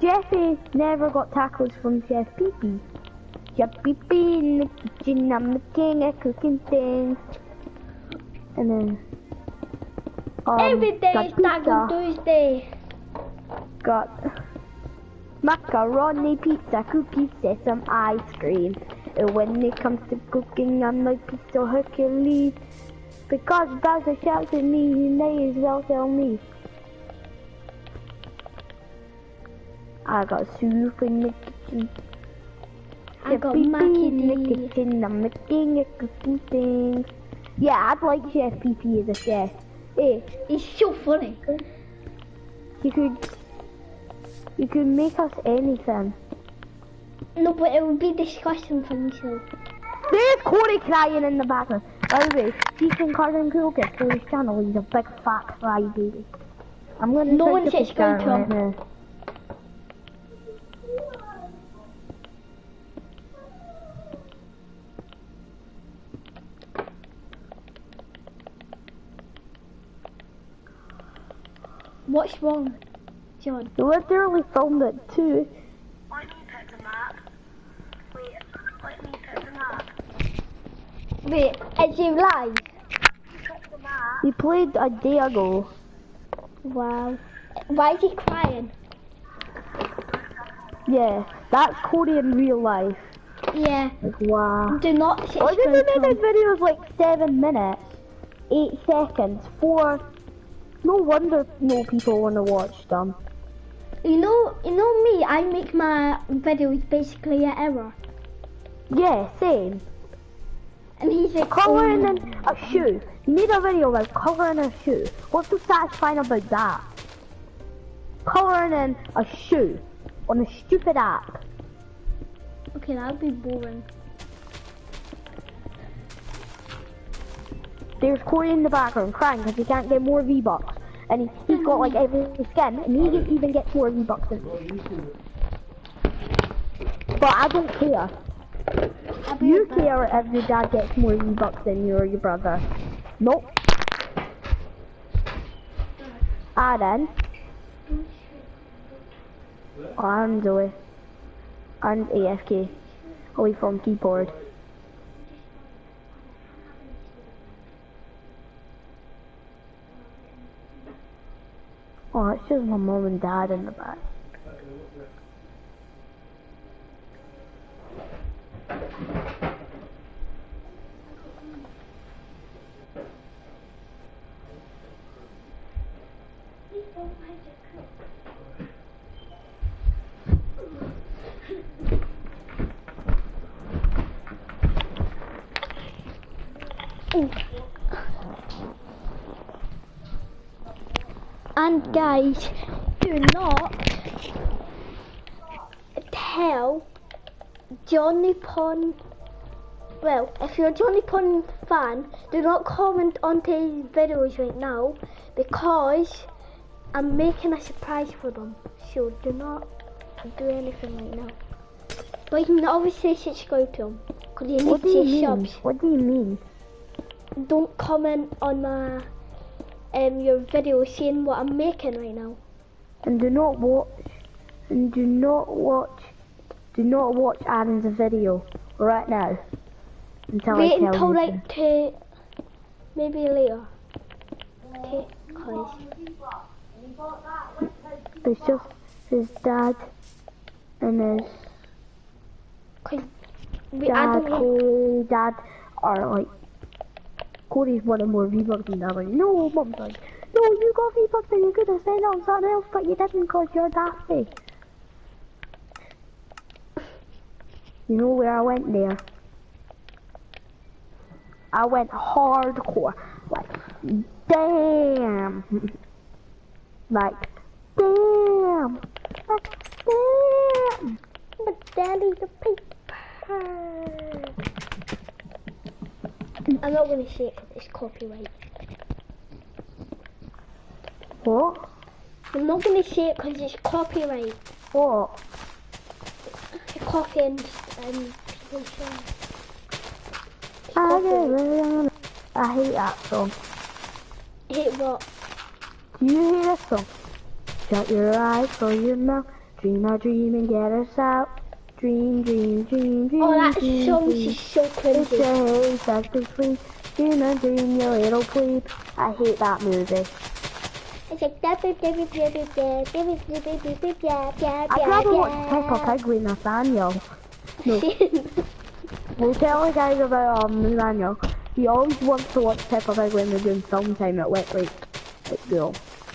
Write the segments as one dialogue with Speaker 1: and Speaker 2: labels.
Speaker 1: Jeffy never got tacos from Chef Pee-Pee. Chef Pee-Pee in the kitchen, I'm the king of cooking things. And then,
Speaker 2: Every day
Speaker 1: got
Speaker 2: is Taco
Speaker 1: pizza,
Speaker 2: Tuesday.
Speaker 1: got macaroni, pizza, cookies, sesame, ice cream. And when it comes to cooking, I'm like Pizza Hercules. Because Bowser shouts at me, he may as well tell me. I got soup in the kitchen.
Speaker 2: I got Mackie
Speaker 1: in the
Speaker 2: D.
Speaker 1: kitchen, I'm the king of cooking things. Yeah, I'd like Chef Pee-Pee as a chef. Hey,
Speaker 2: He's so funny.
Speaker 1: you could make us anything.
Speaker 2: No, but it would be disgusting for me to.
Speaker 1: There's Corey crying in the background. By the way, Ethan Carson Cool Kids Corey's channel, he's a big fat cry baby. I'm gonna
Speaker 2: No
Speaker 1: try
Speaker 2: one
Speaker 1: to
Speaker 2: says
Speaker 1: put that
Speaker 2: go to
Speaker 1: right
Speaker 2: him.
Speaker 1: now.
Speaker 2: What's wrong, John?
Speaker 1: You literally filmed it too.
Speaker 3: Let me pick the map. Wait, let me pick the map.
Speaker 2: Wait, is he live?
Speaker 3: Pick the map.
Speaker 1: He played a day ago.
Speaker 2: Wow. Why is he crying?
Speaker 1: Yeah, that's Corey in real life.
Speaker 2: Yeah.
Speaker 1: Like, wow.
Speaker 2: Do not
Speaker 1: Why
Speaker 2: subscribe
Speaker 1: did they
Speaker 2: to
Speaker 1: make
Speaker 2: him.
Speaker 1: this video was like 7 minutes, 8 seconds, 4. No wonder no people want to watch them.
Speaker 2: You know me, I make my videos basically an error.
Speaker 1: Yeah, same.
Speaker 2: And he's like,
Speaker 1: Colouring
Speaker 2: oh,
Speaker 1: in a shoe. You made a video about colouring a shoe. What's so satisfying about that? Colouring in a shoe on a stupid app.
Speaker 2: okay, that would be boring.
Speaker 1: There's Corey in the background crying because he can't get more V-Bucks. And he's got like every skin, and he even gets more V-Bucks than me. But I don't care. You care if your dad gets more V-Bucks than you or your brother. Nope. Aaron. I'm Zoe. And AFK. Away from keyboard. Oh, it's just my mom and dad in the back.
Speaker 2: And guys, do not tell Johnny Pond. Well, if you're a Johnny Pond fan, do not comment onto his videos right now because I'm making a surprise for them. So do not do anything right now. But you can obviously subscribe to him because you need to say subs.
Speaker 1: What do you mean?
Speaker 2: Don't comment on my your video saying what I'm making right now.
Speaker 1: And do not watch Aaron's video right now until
Speaker 2: Wait
Speaker 1: I tell
Speaker 2: until
Speaker 1: you.
Speaker 2: like to maybe later. Okay, cause
Speaker 1: It's just his dad and his
Speaker 2: I don't know.
Speaker 1: dad are like, Cody's wanting more V-Bucks than that. Like, no, Mum's like, no, you got V-Bucks and you could have spent it on something else, but you didn't because you're daffy. You know where I went there? I went hardcore. Like, damn. Like, damn. Like, damn.
Speaker 2: But Daddy's a paper. I'm not gonna say it 'cause it's copyright.
Speaker 1: What?
Speaker 2: I'm not gonna say it 'cause it's copyright.
Speaker 1: What?
Speaker 2: Coffee and people saying.
Speaker 1: I hate that song.
Speaker 2: Hate what?
Speaker 1: Do you hear this song? Shut your eyes, close your mouth. Dream a dream and get us out. Dream, dream, dream, dream.
Speaker 2: Oh, that
Speaker 1: dream,
Speaker 2: song
Speaker 1: dream.
Speaker 2: is so
Speaker 1: It's
Speaker 2: cringy.
Speaker 1: a haze that's to sleep. Dream a dream, you little plebe. I hate that movie.
Speaker 2: It's like I'd
Speaker 1: rather watch Peppa Pig with Nathaniel. No, we'll tell the guys about Nathaniel. He always wants to watch Peppa Pig when they're doing film time at Wet at school.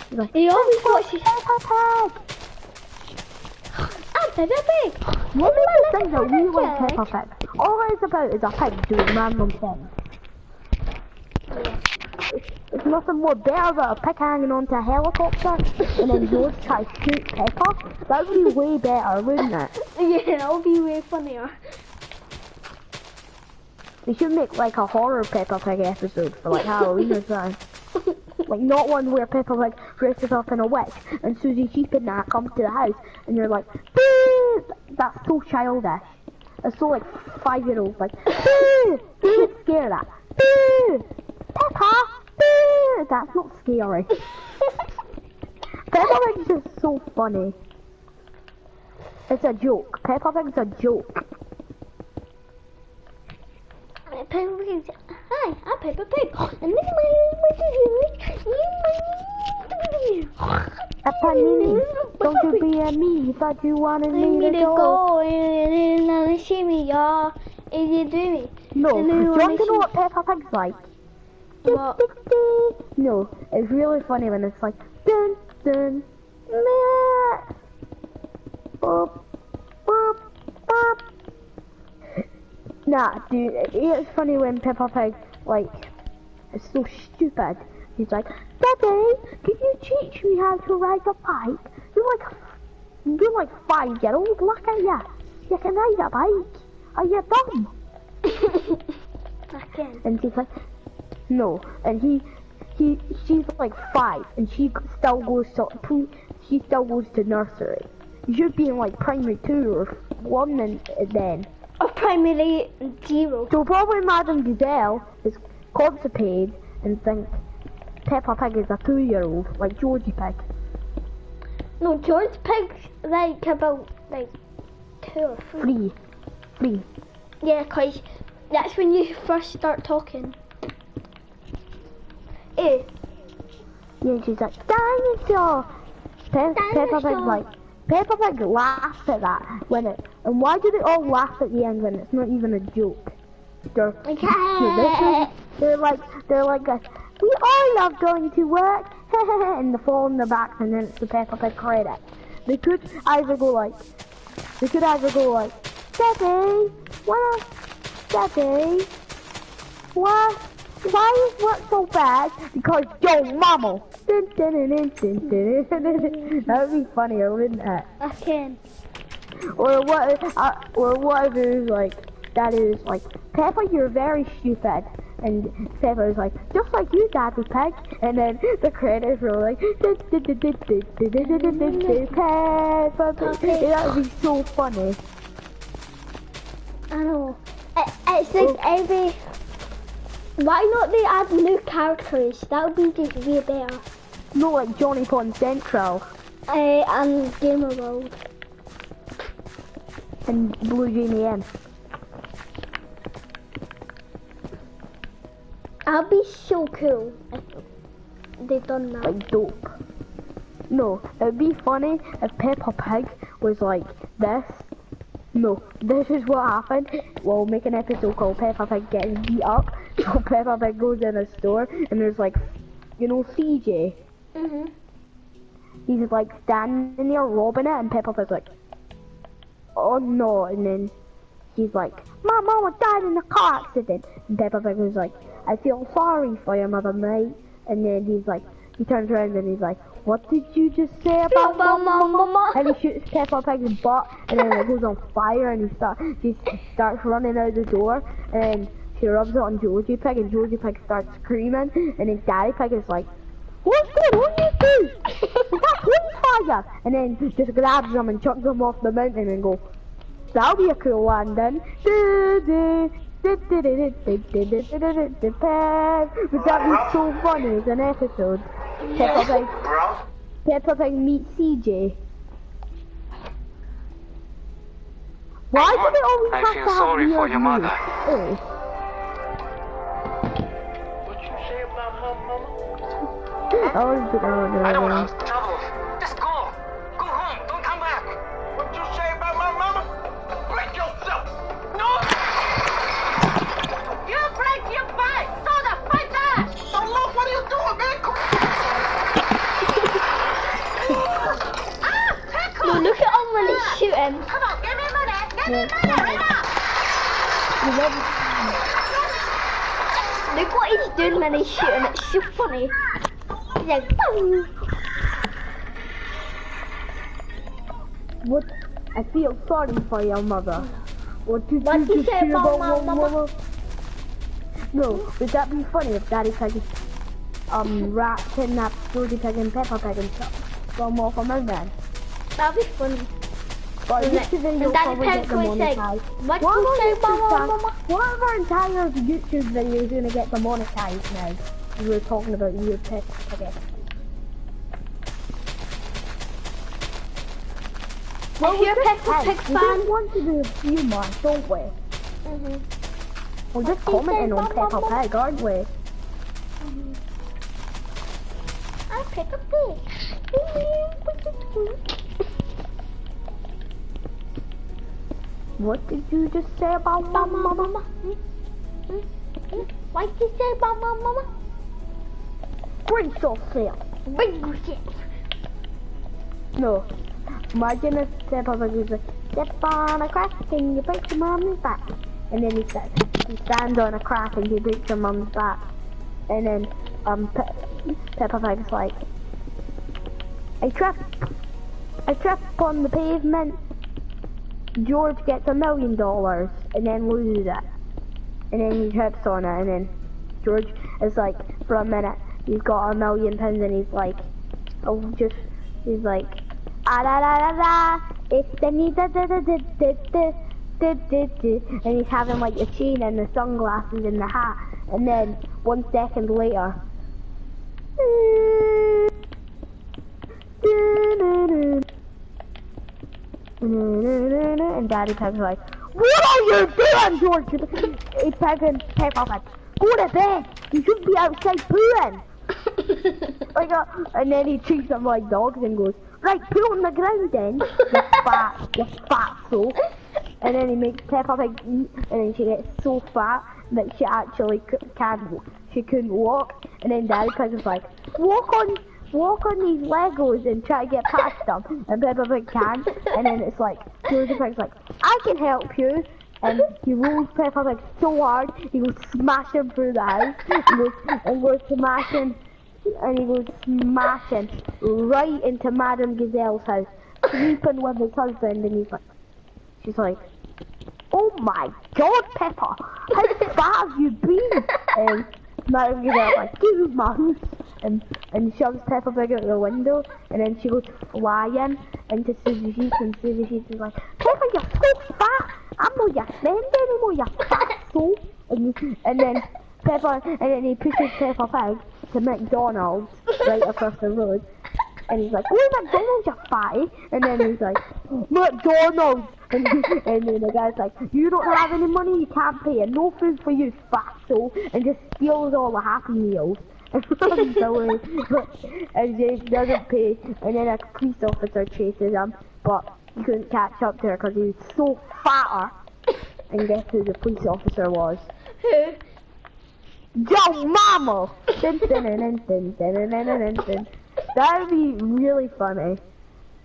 Speaker 1: He's like,
Speaker 2: He always watches
Speaker 1: Peppa Pig!
Speaker 2: I'm Peppa Pig.
Speaker 1: What makes you think that we like Peppa Pig? All it's about is a pig doing random things. There's nothing more better than a pig hanging onto a helicopter and then George tries to shoot Peppa. That would be way better, wouldn't it?
Speaker 2: Yeah, that would be way funnier.
Speaker 1: We should make like a horror Peppa Pig episode for like Halloween or something. Like not one where Peppa Pig dresses up in a witch and Susie Sheep and that comes to the house and you're like, boo! That's so childish. It's so like 5-year-olds like, boo! You get scared at. Boo! Peppa! Boo! That's not scary. Peppa Pig's just so funny. It's a joke. Peppa Pig's a joke.
Speaker 2: Peppa Pig. Hi, I'm Peppa Pig. And this is
Speaker 1: Peppa Nini, don't you be a me, but you wanted me to go.
Speaker 2: And see me, y'all. Is you do me?
Speaker 1: No, do you want to know what Peppa Pig's like?
Speaker 2: What?
Speaker 1: No, it's really funny when it's like dun dun meh. Boop, boop, boop. Nah, dude, it's funny when Peppa Pig, like, is so stupid. He's like, Daddy, can you teach me how to ride a bike? You're like 5-year-old, look at you. You can ride a bike. Are you dumb?
Speaker 2: I can.
Speaker 1: And she's like, no. And she's like 5, and she still goes to nursery. You should be in like primary 2 or 1 and then.
Speaker 2: Or primary 0.
Speaker 1: So probably Madame Gazelle is constipated and think Peppa Pig is a 2-year-old, like Georgie Pig.
Speaker 2: No, George Pig's like about like 2 or 3.
Speaker 1: 3.
Speaker 2: Yeah, 'cause that's when you first start talking. Eh.
Speaker 1: Yeah, and she's like, dinosaur! Peppa Pig laughs at that when it, and why do they all laugh at the end when it's not even a joke? They're like, we all love going to work, and the fall in the back, and then it's the Peppa Pig credit. They could either go like, Daddy, why is work so bad? Because yo mama. That would be funnier, wouldn't it?
Speaker 2: I can.
Speaker 1: Or what if it was like, that is like, Peppa, you're very stupid. And Peppa was like, just like you, Daddy Pig. And then the credits were like, Peppa Pig. That would be so funny.
Speaker 2: I know. It's like every... Why not they add new characters? That would be just way better.
Speaker 1: No, like Johnny Pond Central.
Speaker 2: And Gamer World.
Speaker 1: And Blue Genie M.
Speaker 2: That'd be so cool if they've done that.
Speaker 1: Like dope. No, it would be funny if Peppa Pig was like this. No, this is what happened. We'll make an episode called Peppa Pig Getting Beat Up. So Peppa Pig goes in a store and there's like, you know, CJ. He's like standing there robbing it, and Peppa Pig's like, oh no, and then he's like, my mama died in a car accident. And Peppa Pig was like, I feel sorry for your mother, mate. And then he's like, he turns around and he's like, what did you just say about mama? And he shoots Peppa Pig's butt, and then it goes on fire, and he starts running out the door, and she rubs it on Georgie Pig, and Georgie Pig starts screaming, and then Daddy Pig is like, what's going on, you two? That's police fire! And then just grabs them and chucks them off the mountain and goes, that'll be a cool landing. Would that be so funny as an episode? Peppa Pig meets CJ. Why do they always
Speaker 4: I
Speaker 1: have
Speaker 4: feel
Speaker 1: to have
Speaker 4: sorry for
Speaker 1: weird
Speaker 4: your mother.
Speaker 1: music? Oh.
Speaker 4: What you say about her, Mama?
Speaker 1: Oh, no.
Speaker 4: I don't want trouble. Just go. Go home. Don't come back. What you say about my mama? Break yourself. No. You break your fight. Soda, fight back. So look, what are you doing, man?
Speaker 2: No, look at him when he's shooting.
Speaker 3: Come on, give me money. Give me money right now.
Speaker 2: Look what he's doing when he's shooting. It's so funny. He's like, boom.
Speaker 1: What? I feel sorry for your mother. What did
Speaker 2: What
Speaker 1: you
Speaker 2: you say about my
Speaker 1: your
Speaker 2: mama?
Speaker 1: No, would that be funny if Daddy Pig rat kidnapped Georgie Pig and Peppa Pig and stuff from off a mountain?
Speaker 2: That'd be funny.
Speaker 1: But
Speaker 2: And
Speaker 1: YouTube videos
Speaker 2: and Daddy
Speaker 1: probably
Speaker 2: Pig
Speaker 1: get
Speaker 2: would say,
Speaker 1: demonetized.
Speaker 2: what you say about my mama?
Speaker 1: One of our entire YouTube videos is gonna get demonetized now. We were talking about you Pig, I guess.
Speaker 2: If you're a Peppa Pig
Speaker 1: We
Speaker 2: fan,
Speaker 1: just want to do a few more, don't we? We're just
Speaker 2: What do you
Speaker 1: commenting
Speaker 2: say,
Speaker 1: on Peppa
Speaker 2: Mama?
Speaker 1: Pig, aren't we?
Speaker 2: I pick a pig.
Speaker 1: What did you just say about my mama?
Speaker 2: What did you say about my mama?
Speaker 1: Brace yourself.
Speaker 2: Bring yourself.
Speaker 1: No. Imagine if Peppa Pig was like, step on a crack and you break your mom's back. And then he stands on a crack and he breaks your mom's back. And then Peppa Pig's like, I trip on the pavement. George gets $1 million and then loses it. And then he trips on it and then George is like, for a minute, he's got £1 million and he's like, he's like, ah da da da da, it's the need da da da da da da da da da, and he's having like the chain and the sunglasses and the hat, and then 1 second later, and Daddy Pig's like, what are you doing, George? Hey, Pig and Peppa Pig, go to bed. You should be outside pooing. And then he treats them like dogs and goes, right, put on the ground then, you fat soul. And then he makes Peppa Pig eat, and then she gets so fat that she actually she couldn't walk. And then Daddy Pig was like, walk on these Legos and try to get past them. And Peppa Pig can. And then it's like, Georgie Pig's like, I can help you. And he rolls Peppa Pig so hard, he goes smashing through the house. He goes smashing right into Madame Gazelle's house, sleeping with his husband, and she's like, oh my God, Peppa, how far have you been? And Madame Gazelle's like, give me my house, and shoves Peppa Pig out the window, and then she goes flying into Susie Sheets, and Susie Sheets is like, Peppa, you're so fat, I'm not your friend anymore, you fat soul. And then he pushes Peppa Pig to McDonald's right across the road, and he's like, oh, McDonald's, you fatty. And then he's like, McDonald's. And then the guy's like, you don't have any money, you can't pay it, no food for you, fat soul, and just steals all the Happy Meals and runs away. And Jake doesn't pay, and then a police officer chases him, but he couldn't catch up to her because he was so fatter. And guess who the police officer was?
Speaker 2: Who?
Speaker 1: Yo Mama! That would be really funny.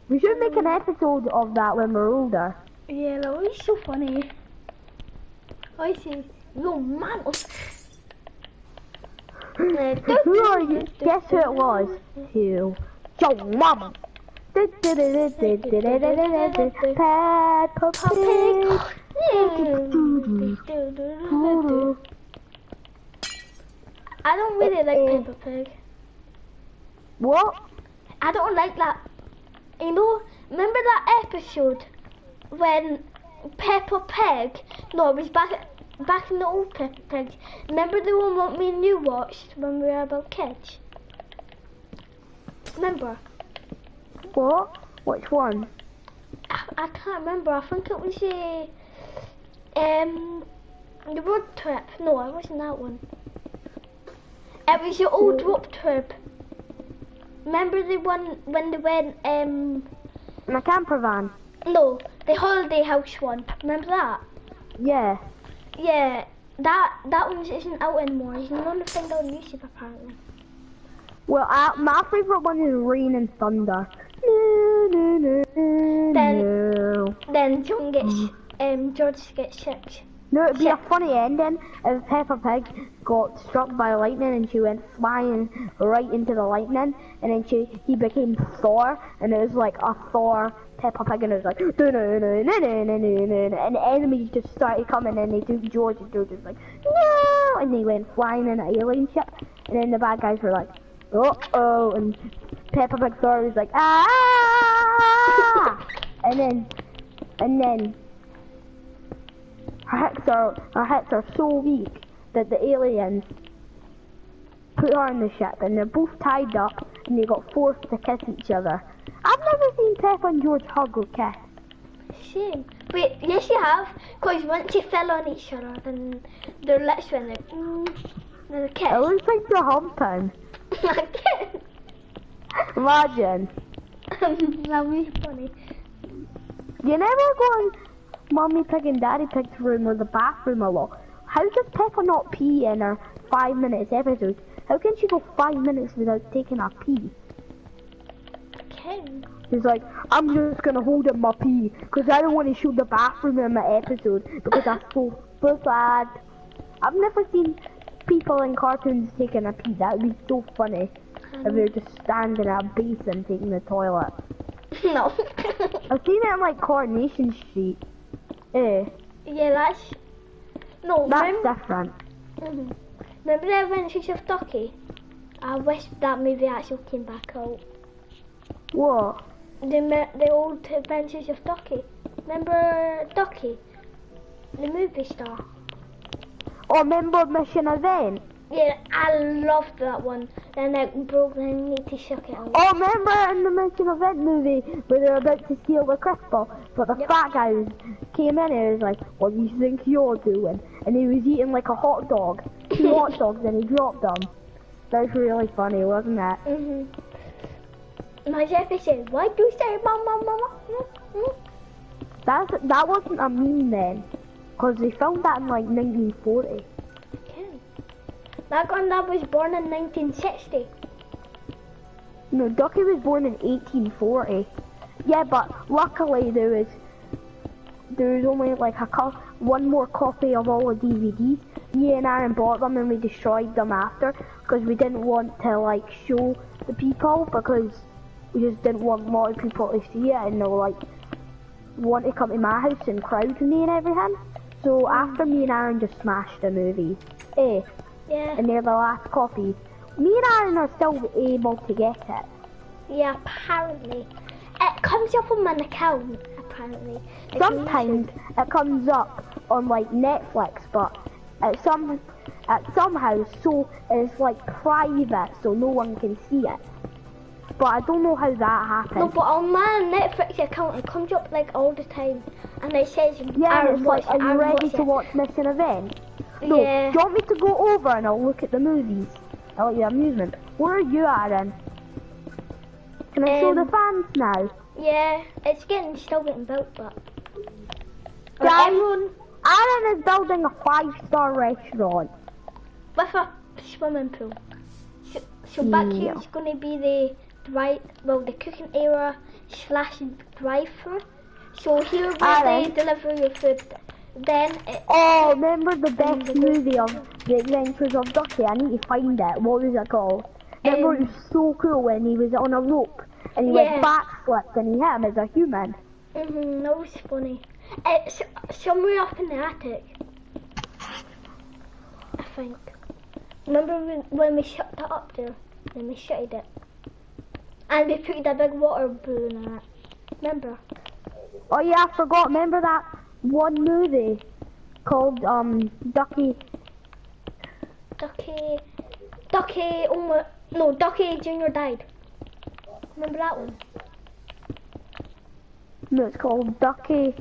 Speaker 1: We should make an episode of that when we're older.
Speaker 2: Yeah, that would be so funny. I see. Yo, mama.
Speaker 1: Who are you? Guess who it was? Who? Yo Mama! Peppa Pig!
Speaker 2: I don't really like Peppa Pig.
Speaker 1: What?
Speaker 2: I don't like that. You know, remember that episode when Peppa Pig? No, it was back in the old Peppa Pig. Remember the one that me and you watched when we were about kids? Remember?
Speaker 1: What? Which one?
Speaker 2: I can't remember. I think it was the road trip. No, it wasn't that one. It was the old rope trip. Remember the one when they went
Speaker 1: In a camper van.
Speaker 2: no, the holiday house one. Remember that?
Speaker 1: Yeah.
Speaker 2: Yeah, that one isn't out anymore. He's not on the thing on YouTube apparently.
Speaker 1: Well, my favourite one is Rain and Thunder. No, no, no, no.
Speaker 2: Then John gets George gets sick.
Speaker 1: No, it'd be a funny ending if Peppa Pig got struck by lightning and she went flying right into the lightning, and then he became Thor, and it was like a Thor Peppa Pig, and it was like and the enemies just started coming, and they took George, and George was like no, and they went flying in an alien ship, and then the bad guys were like oh, and Peppa Pig Thor was like ah, and then her hips are so weak that the aliens put her on the ship, and they're both tied up, and they got forced to kiss each other. I've never seen Peppa and George hug or kiss.
Speaker 2: Shame. Wait, yes you have, because once they fell on each other, then their lips went like, then a kiss.
Speaker 1: It looks like they're humping.
Speaker 2: A kiss.
Speaker 1: Imagine.
Speaker 2: That would be funny.
Speaker 1: You never go in Mummy Pig and Daddy Pig's room or the bathroom a lot. How does Peppa not pee in her 5 minutes episode? How can she go 5 minutes without taking a pee?
Speaker 2: Okay.
Speaker 1: He's like, I'm just gonna hold in my pee because I don't want to show the bathroom in my episode because that's so sad. I've never seen people in cartoons taking a pee. That would be so funny if they're just standing at a basin taking the toilet.
Speaker 2: No.
Speaker 1: I've seen it in like Coronation Street.
Speaker 2: Yeah, that's
Speaker 1: different.
Speaker 2: Remember the Adventures of Ducky? I wish that movie actually came back out.
Speaker 1: What?
Speaker 2: The old Adventures of Ducky. Remember Ducky? The movie star.
Speaker 1: Oh, remember Mission Event?
Speaker 2: Yeah, I loved that one. Then it broke, then you need to shook it out.
Speaker 1: Oh, remember in the Mission Event movie where they're about to steal the crystal, but the fat guy came in and was like, what do you think you're doing? And he was eating like a hot dog, 2 hot dogs, and he dropped them. That was really funny, wasn't it?
Speaker 2: My Jeffy said, why do you say mama?
Speaker 1: That wasn't a meme then, because they filmed that in like 1940.
Speaker 2: That one that was born in 1960.
Speaker 1: No, Ducky was born in 1840. Yeah, but luckily there was only like one more copy of all the DVDs. Me and Aaron bought them and we destroyed them after because we didn't want to like show the people because we just didn't want a lot of people to see it and they'll like want to come to my house and crowd me and everything. So after me and Aaron just smashed the movies.
Speaker 2: Yeah.
Speaker 1: And they're the last copies. Me and Aaron are still able to get it.
Speaker 2: Yeah, apparently. It comes up on my account, apparently.
Speaker 1: Sometimes it comes up on like Netflix, but somehow so it's like private, so no one can see it. But I don't know how that happens.
Speaker 2: No, but on my Netflix account, it comes up like all the time, and it says,
Speaker 1: yeah, it's like, are you ready to watch Mission Event? No,
Speaker 2: yeah.
Speaker 1: Do you want me to go over and I'll look at the movies? I'll let you amusement. Where are you, Aaron? Can I show the fans now?
Speaker 2: Yeah, it's still getting built, but...
Speaker 1: Aaron is building a 5-star restaurant.
Speaker 2: With a swimming pool. So back here is going to be the cooking area / drive-through. So here where they deliver your food. Then
Speaker 1: remember the best movie of The Adventures of Ducky? I need to find it. What was it called? Remember it was so cool when he was on a rope and he went backflipped and he hit him as a human.
Speaker 2: That was funny. It's somewhere up in the attic, I think. Remember when we shut that up there? Then we shutted it. And we put that big water balloon in it. Remember?
Speaker 1: Oh yeah, I forgot. Remember that one movie called Ducky Jr. died. Remember that one? No, it's called Ducky.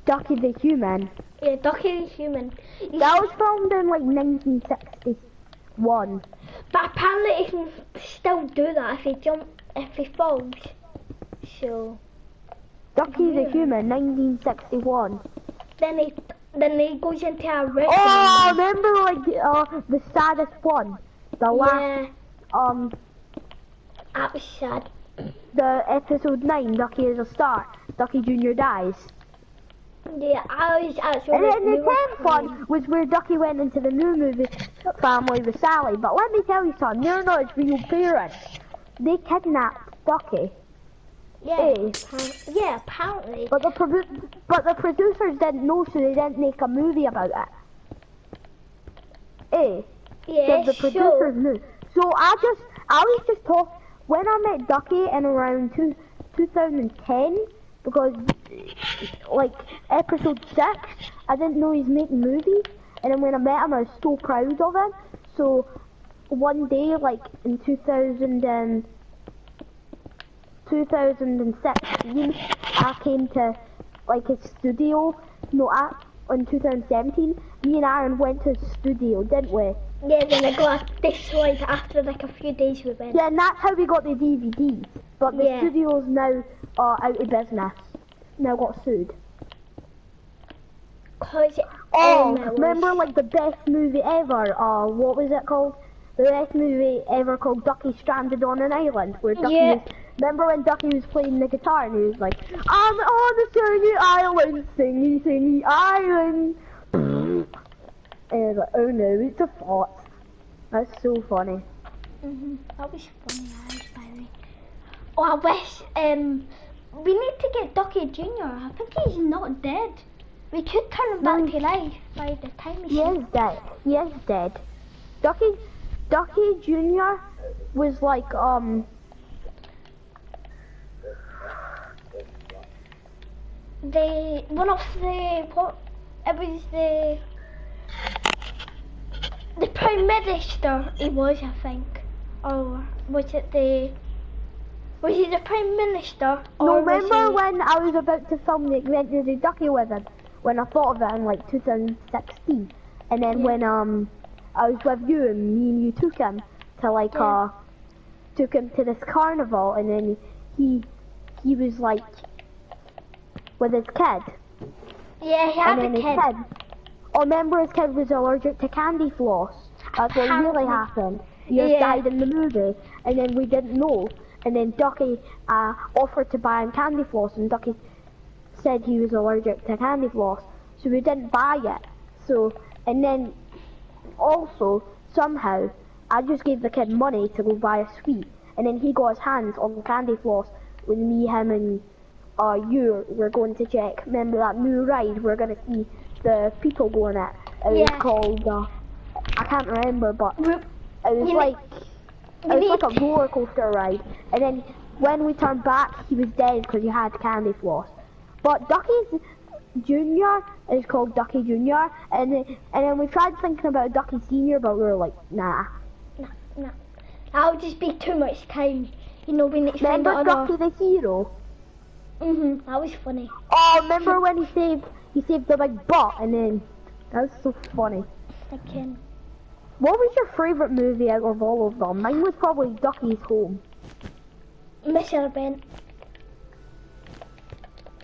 Speaker 1: Ducky the Human.
Speaker 2: Yeah, Ducky the Human.
Speaker 1: That was filmed in like 1961.
Speaker 2: But apparently he can still do that if he falls. So
Speaker 1: Ducky the Human, 1961.
Speaker 2: then he goes into a wreck.
Speaker 1: Oh, remember like the saddest one, the last
Speaker 2: Yeah, that was sad.
Speaker 1: the episode 9. Ducky is a star. Ducky Jr. dies.
Speaker 2: Yeah, I was actually.
Speaker 1: And then the
Speaker 2: really
Speaker 1: 10th one was where Ducky went into the new movie family with Sally. But let me tell you something, they're not his real parents. They kidnapped Ducky.
Speaker 2: Yeah,
Speaker 1: Eh.
Speaker 2: yeah, apparently.
Speaker 1: But the producers didn't know, so they didn't make a movie about it.
Speaker 2: Yeah,
Speaker 1: The producers knew. So I was just talking, when I met Ducky in around 2010, because like episode 6, I didn't know he's making movies, and then when I met him I was so proud of him. So one day, like in 2016, I came to like his studio, in 2017, me and Aaron went to his studio, didn't we?
Speaker 2: Yeah, then I got destroyed after like a few days we went.
Speaker 1: Yeah, and that's how we got the DVDs. But the
Speaker 2: Yeah.
Speaker 1: studio's now out of business. Now got sued.
Speaker 2: Cause
Speaker 1: Remember like the best movie ever? What was it called? The best movie ever called Ducky Stranded on an Island, where Ducky
Speaker 2: Yeah.
Speaker 1: was, remember when Ducky was playing the guitar and he was like, I'm on the sunny island, singy, singy island. And he was like, oh no, it's a fart. That's so funny.
Speaker 2: That was funny, by the way. Oh, I wish, we need to get Ducky Jr. I think he's not dead. We could turn him back to life by the time
Speaker 1: He is dead. He is dead. Ducky Jr. was like,
Speaker 2: one of the, it was the Prime Minister he was, I think. Or was it the Prime Minister?
Speaker 1: no,
Speaker 2: Or was
Speaker 1: remember
Speaker 2: he-
Speaker 1: when I was about to film the Adventures of Ducky with him? When I thought of it in like 2016. And then when I was with you and me and you took him to like took him to this carnival, and then he was like with his kid.
Speaker 2: Yeah, he had
Speaker 1: And then
Speaker 2: a
Speaker 1: his
Speaker 2: kid.
Speaker 1: Oh, remember his kid was allergic to candy floss. That's what really
Speaker 2: Apparently.
Speaker 1: happened. He just
Speaker 2: Yeah.
Speaker 1: died in the movie, and then we didn't know. And then Ducky offered to buy him candy floss, and Ducky said he was allergic to candy floss, so we didn't buy it. So, and then also somehow I just gave the kid money to go buy a sweet, and then he got his hands on the candy floss when me, him, and you were going to check. Remember that new ride? We're gonna see the people going at. It was
Speaker 2: Yeah.
Speaker 1: called I can't remember, but
Speaker 2: We-
Speaker 1: it was
Speaker 2: You
Speaker 1: like
Speaker 2: you
Speaker 1: it was
Speaker 2: need
Speaker 1: like a roller coaster ride. And then when we turned back, he was dead because he had candy floss. But Ducky's Junior is called Ducky Junior, and then we tried thinking about Ducky Senior, but we were like, nah.
Speaker 2: No. That would just be too much time. You know, we need to find
Speaker 1: Remember
Speaker 2: out
Speaker 1: Ducky the Hero?
Speaker 2: that was funny.
Speaker 1: Oh, remember when he saved the big butt, and then that was so funny.
Speaker 2: Again.
Speaker 1: What was your favourite movie out of all of them? Mine was probably Ducky's Home.
Speaker 2: Mission Event.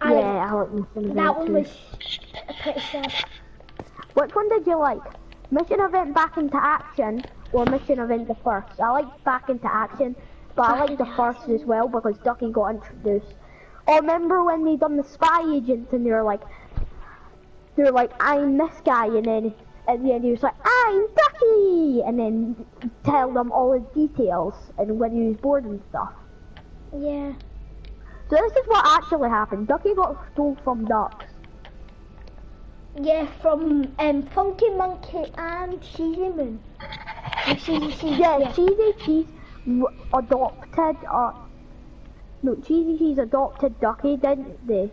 Speaker 1: Yeah, I like Mission Event
Speaker 2: That one
Speaker 1: too.
Speaker 2: was pretty sad.
Speaker 1: Which one did you like? Mission Event Back into Action or Mission Event the first? I liked Back into Action, but I liked the first as well because Ducky got introduced. Oh, remember when they done the spy agents and they're like, I'm this guy, and then at the end he was like, I'm Ducky, and then tell them all his details and when he was bored and stuff.
Speaker 2: Yeah.
Speaker 1: So this is what actually happened. Ducky got stole from ducks.
Speaker 2: Yeah, from Funky Monkey and Cheesy Moon.
Speaker 1: Yeah, Cheesy Cheese adopted, Cheesy Cheese adopted Ducky, didn't they?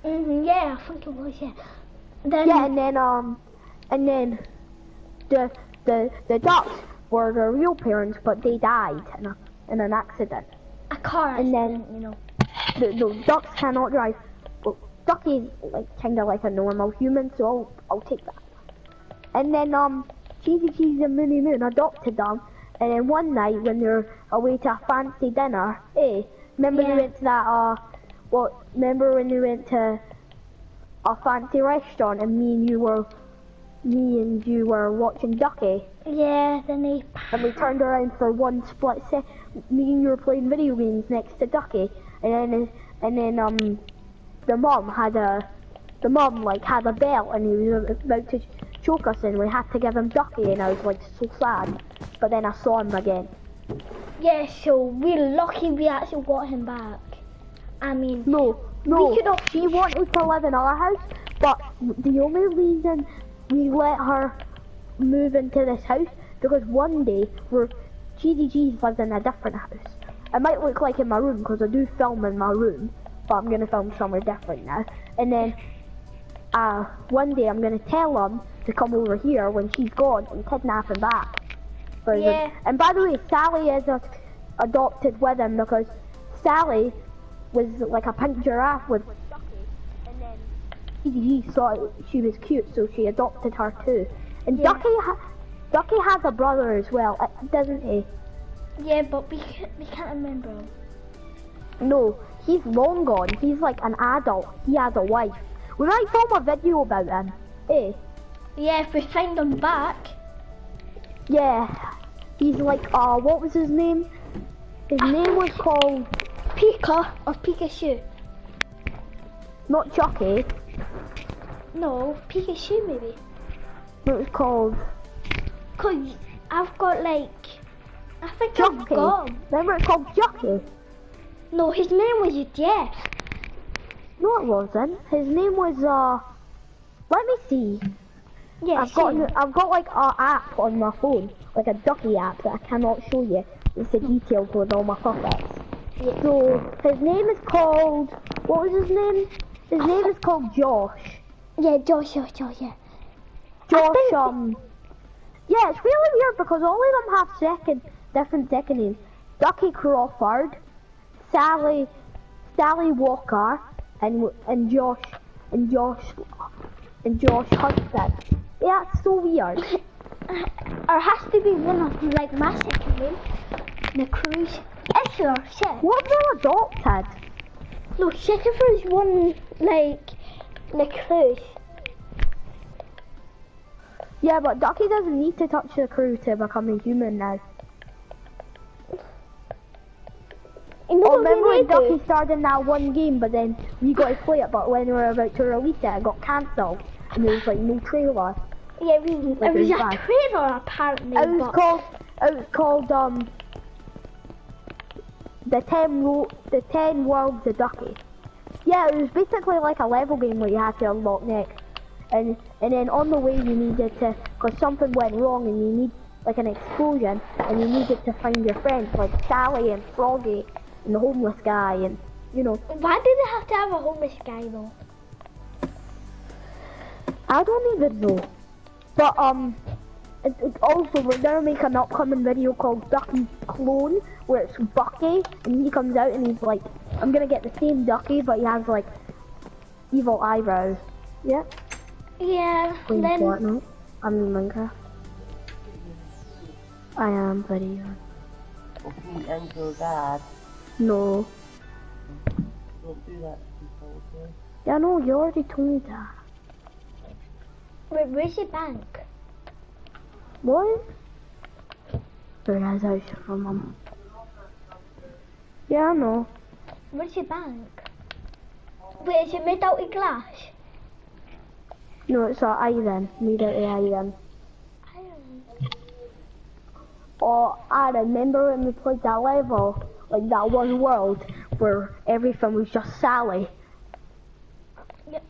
Speaker 2: Yeah, I think it was, yeah. Then,
Speaker 1: Yeah, and then the ducks were their real parents, but they died in an accident.
Speaker 2: a car
Speaker 1: and then-
Speaker 2: accident, you know.
Speaker 1: the ducks cannot drive. Well, Ducky's like kind of like a normal human, so I'll take that. And then Cheesy Cheese and Moony Moon adopted them. And then one night when they're away to a fancy dinner, remember they went to that remember when they went to a fancy restaurant and me and you were watching Ducky?
Speaker 2: Yeah, then
Speaker 1: And we turned around for one split second. Me and you were playing video games next to Ducky, and then the mom had a belt and he was about to choke us and we had to give him Ducky and I was like so sad. But then I saw him again.
Speaker 2: Yeah, so we're lucky we actually got him back. I mean,
Speaker 1: No. She wanted to live in our house, but the only reason we let her move into this house because one day Cheesy Cheese lives in a different house. It might look like in my room because I do film in my room, but I'm gonna film somewhere different now. And then one day I'm gonna tell him to come over here when she's gone and kidnap him back.
Speaker 2: Yeah.
Speaker 1: And by the way, Sally is adopted with him because Sally was like a pink giraffe with Ducky, and then Cheesy thought she was cute, so she adopted her too. And Ducky has a brother as well, doesn't he?
Speaker 2: Yeah, but we can't remember him.
Speaker 1: No, he's long gone. He's like an adult. He has a wife. We might film a video about him.
Speaker 2: Yeah, if we find him back.
Speaker 1: Yeah, he's like, what was his name? His name was called
Speaker 2: Pika or Pikachu.
Speaker 1: Not Chucky.
Speaker 2: No, Pikachu maybe.
Speaker 1: No, it was called
Speaker 2: Cause I've got like, I think I've
Speaker 1: Chucky.
Speaker 2: got.
Speaker 1: Remember it's called Chucky?
Speaker 2: No, his name was Jeff.
Speaker 1: No, it wasn't. His name was let me see.
Speaker 2: Yeah,
Speaker 1: I've got like an app on my phone, like a Ducky app that I cannot show you. It's the details with all my puppets.
Speaker 2: Yeah.
Speaker 1: So his name is called. What was his name? His name is called Josh.
Speaker 2: Yeah, Josh, yeah.
Speaker 1: Josh. Yeah, it's really weird because all of them have different second names. Ducky Crawford, Sally Walker, and Josh Hudson. Yeah, it's so weird.
Speaker 2: Or has to be one of like my second name, the Cruise. It's your shit.
Speaker 1: What were adopted?
Speaker 2: No, Shitterford's one like the Cruise.
Speaker 1: Yeah, but Ducky doesn't need to touch the crew to become a human now.
Speaker 2: You know what
Speaker 1: Remember
Speaker 2: we
Speaker 1: when
Speaker 2: need to
Speaker 1: Ducky started in that one game, but then we got to play it, but when we were about to release it, it got cancelled, and there was like no trailer.
Speaker 2: Yeah, it was a
Speaker 1: bad.
Speaker 2: trailer apparently.
Speaker 1: It was called the 10 Worlds of Ducky. Yeah, it was basically like a level game where you had to unlock next. And then on the way you needed to, because something went wrong and you need like an explosion, and you needed to find your friends like Sally and Froggy and the homeless guy, and you know.
Speaker 2: Why did they have to have a homeless guy though?
Speaker 1: I don't even know. But it also we're gonna make an upcoming video called Ducky Clone, where it's Bucky and he comes out and he's like, I'm gonna get the same Ducky, but he has like evil eyebrows. Yeah.
Speaker 2: Yeah.
Speaker 1: Playing
Speaker 2: Then
Speaker 1: Fortnite. I'm in Minecraft. I am, buddy.
Speaker 5: Okay, and your dad.
Speaker 1: No.
Speaker 5: Don't do that to people, okay?
Speaker 1: Yeah, no, you already told me that.
Speaker 2: wait, where's your bank?
Speaker 1: What? Where is out from mum? Yeah, I know.
Speaker 2: Where's your bank? Wait, is it made out of glass?
Speaker 1: No, it's an iron. Made out of iron. Oh, I remember when we played that level, like that one world, where everything was just Sally.
Speaker 2: Yep.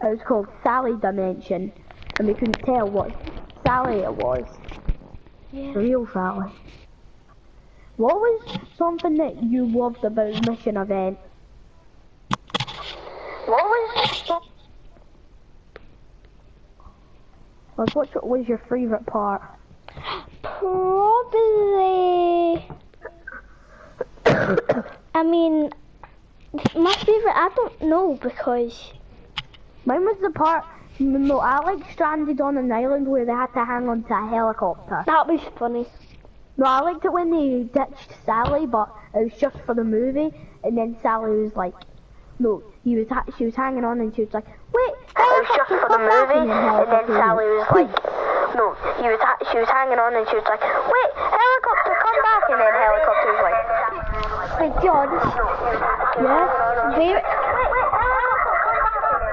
Speaker 1: It was called Sally Dimension, and we couldn't tell what Sally it was.
Speaker 2: Yeah.
Speaker 1: Real Sally. What was something that you loved about Mission Event? What was... Like, what was your favourite part?
Speaker 2: Probably. I mean, My favourite, I don't know because
Speaker 1: Mine was the part, no, I like Stranded on an Island where they had to hang on to a helicopter.
Speaker 2: that was funny.
Speaker 1: No, I liked it when they ditched Sally, but it was just for the movie, and then Sally was like, no, she was hanging on and she was like, wait,
Speaker 3: It was just for the movie, and then Sally was like, no, she was hanging on and she was like, wait, helicopter, come back, and then helicopter was like,
Speaker 2: Hey John,
Speaker 1: yeah?
Speaker 2: where,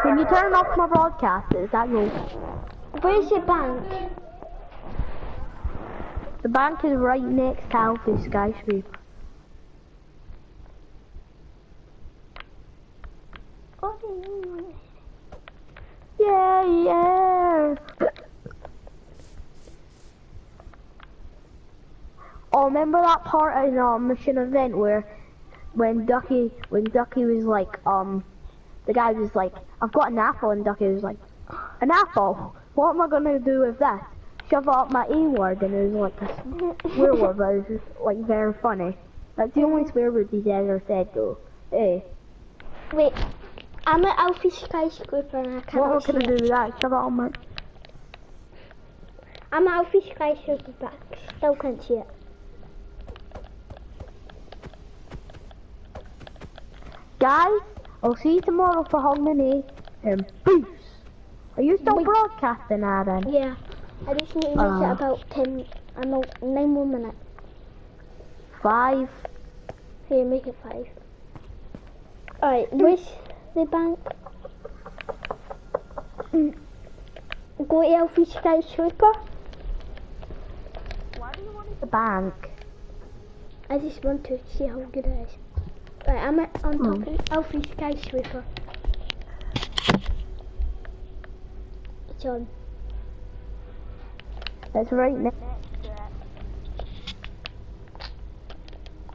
Speaker 1: Can you turn off my broadcast? Is that no?
Speaker 2: where's the bank?
Speaker 1: The bank is right next to Alfie Skyscraper. Yeah, yeah. Oh, remember that part in Mission Event where when Ducky was like, the guy was like, I've got an apple, and Ducky was like, an apple? What am I gonna do with that? Shove it up my E word, and it was like a swear word, but it was just like very funny. That's the only swear word he's ever said though. Hey,
Speaker 2: Wait, I'm at Alfie Skyscraper and I
Speaker 1: what
Speaker 2: cannot
Speaker 1: am I
Speaker 2: see
Speaker 1: gonna
Speaker 2: it.
Speaker 1: do with that? Shove it on my...
Speaker 2: I'm at Alfie Skyscraper but I still can't see it.
Speaker 1: Guys, I'll see you tomorrow for Hogmanay, and peace! Are you still
Speaker 2: Wait.
Speaker 1: broadcasting, Aaron?
Speaker 2: Yeah, I just need to make it about 9 more minutes.
Speaker 1: 5.
Speaker 2: Here, make it 5. Alright, where's the bank? Go to Alfie Skyscraper.
Speaker 1: Why do you want the bank?
Speaker 2: I just want to see how good it is. Right, I'm on top of Alfie Skyscraper. It's on.
Speaker 1: It's right next.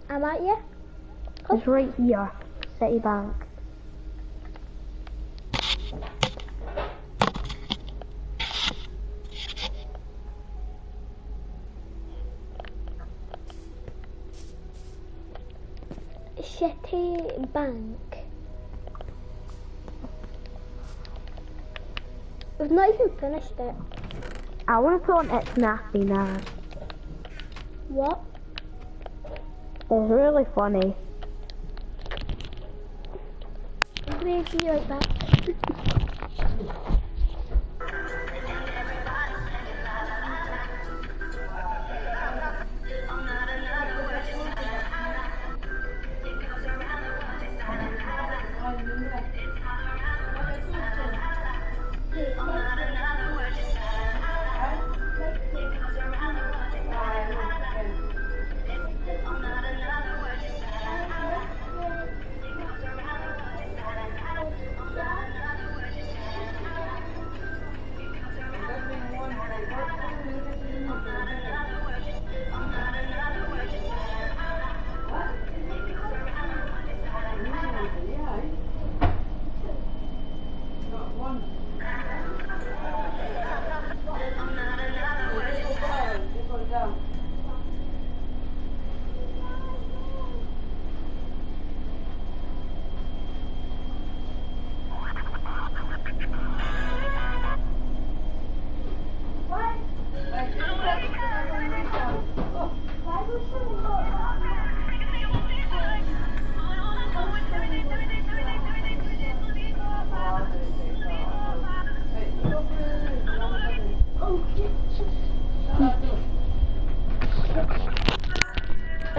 Speaker 2: Am I here?
Speaker 1: It's right here. Citibank.
Speaker 2: Citibank. We've not even finished it.
Speaker 1: I want to put on It's Nasty now.
Speaker 2: What?
Speaker 1: It's really funny.
Speaker 2: We'll be right back.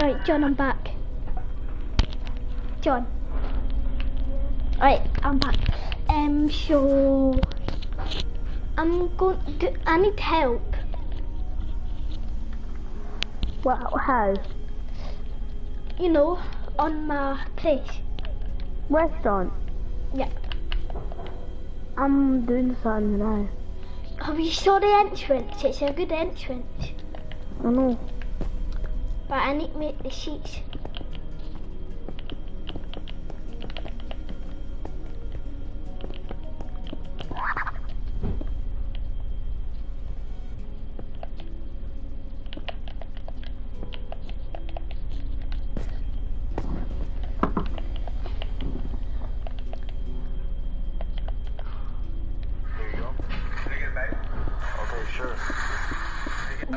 Speaker 2: Alright, John, I'm back. John. Alright, I'm back. So I'm going to, I need help.
Speaker 1: Well, how?
Speaker 2: You know, on my place.
Speaker 1: Restaurant.
Speaker 2: Yeah.
Speaker 1: I'm doing something now.
Speaker 2: Have you saw the entrance? It's a good entrance.
Speaker 1: I know.
Speaker 2: But I need to make the sheets.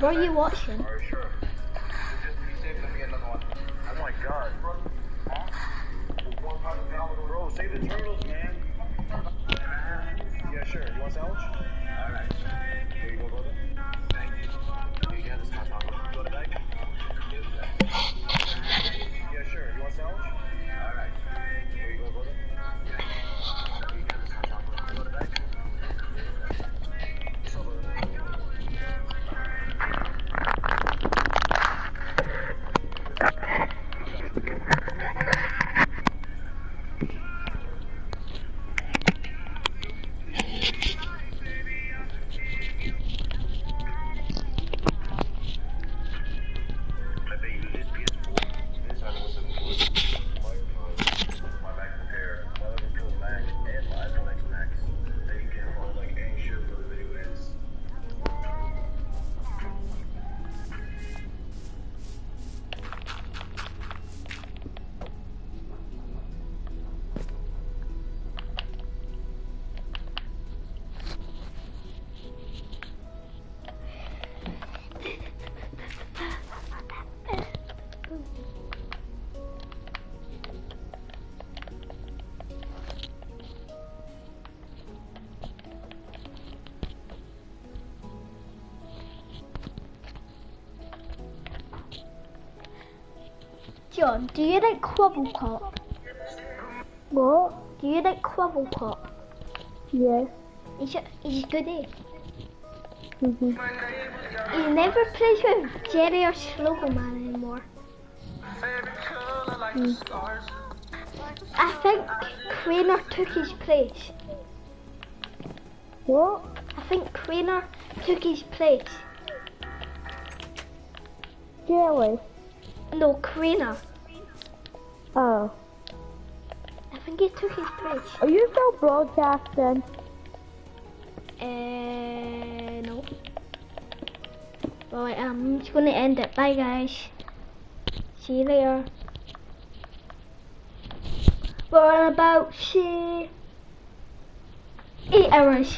Speaker 2: What are you watching?
Speaker 4: Alright, sure. Just be safe, let me get another one. Oh my god. Bro, save the turtles, man. Yeah, sure. You want sandwich? Alright. Here you go, brother. Thank you. You got this hot chocolate. You want a bag? Yeah, sure. You want sandwich? Alright. Here you go, brother. You got this hot chocolate. You want a bag? What's up, brother?
Speaker 2: John, do you like Quabblepot?
Speaker 1: What?
Speaker 2: Do you like Quabblepot?
Speaker 1: Yes.
Speaker 2: He's good, eh?
Speaker 1: Mhm.
Speaker 2: He never plays with Jerry or Slogoman anymore. I think Craner took his place.
Speaker 1: What?
Speaker 2: I think Craner took his place.
Speaker 1: Jelly.
Speaker 2: No, Craner.
Speaker 1: Oh.
Speaker 2: I think he took his place.
Speaker 1: Are you still broadcasting?
Speaker 2: No. Right, I'm just gonna end it. Bye, guys. See you later. We're about 8 hours.